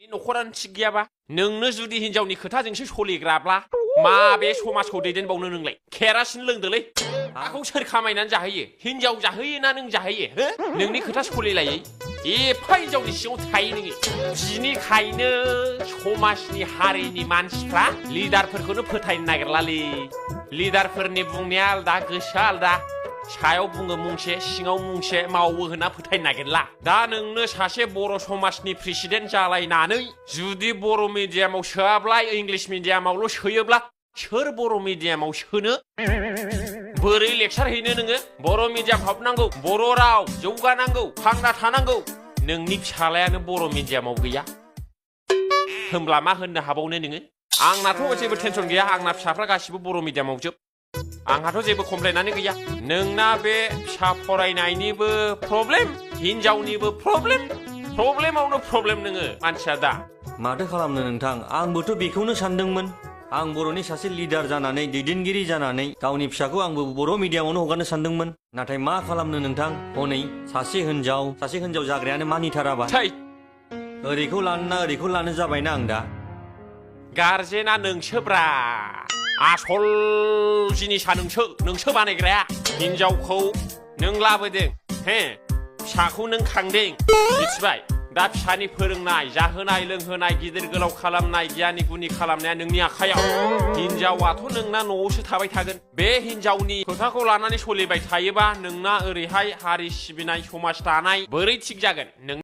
न'खरानो थिग गैयाबा नोंनो जुदि हिनजावनि खोथाजोंसो सोलिग्राब्ला माबे समाजखौ दैदेनबावनो नोंलाय केरासिन लोंदोलै आखौ सोर खामायनानै जाहोयो हिनजाव जाहोयो ना नों जाहोयो हो नोंनि खोथा सोलिलायै एफा हिनजावनि सिङाव थायो नोङो बिनिखायनो समाजनि हारिनि मानसिफ्रा लिडारफोरखौनो फोथायनो नागिरलालै लिडारफोरनि बुंनाया आलदा गोसोआ आलदा सायाव बुङो मुंसे सिङाव मुंसे मावो होनना फोथायनो नागिरला दा नोंनो सासे बर' समाजनि प्रेसिडेन्ट जालायनानै जुदि बर' मिडियामाव सोआब्ला इंलिश मिडियामावल' सोयोब्ला सोर बर' मिडियामाव सोनो बोरै लेक्सार हैनो नोङो बर' मिडियाम हाबनांगौ बर' राव जौगानांगौ थांना थानांगौ नोंनि फिसालायानो बर' मिडियामाव गैया होमब्ला मा होननो हाबावनो नोङो आंनाथ' जेबो टेनसन गैया आंना फिसाफ्रा गासिबो बर' मिडियामाव जोब आंहाथ' जेबो कमप्लेनानो गैया नोंना बे फिसा फरायनायनिबो प्रब्लेम हिनजावनिबो प्रब्लेमावनो प्रब्लेम नोङो मानसिया दा माथो खालामनो नोंथां आंबोथ' बेखौनो सानदोंमोन आं बर'नि सासे लिडार जानानै दैदेनगिरि जानानै गावनि फिसाखौ आंबो बर' मिडियामावनो हगारनो सानदोंमोन नाथाय मा खालामनो नोंथां हनै सासे हिनजाव जाग्रायानो मानिथाराबा ओरैखौ लानो ना ओरैखौ लानो जाबायना आं दा गारजेना नोंसोब्रा आसल जिनिसा नोंसो बानायग्राया हिनजावखौ नों लाबोदों हे फिसाखौ नों खांदों मिथिबाय दा फिसानि फोरोंनाय जाहोनाय लोंहोनाय गिदिर गोलाव खालामनाय गियानि गुनि खालामनाया नोंनि आखायाव हिनजावाथ' नोंना न'आवसो थाबाय थागोन बे हिनजावनि खोथाखौ लानानै सोलिबाय थायोबा नोंना ओरैहाय हारि सिबिनाय समाज दानाय बोरै थिग जागोन नों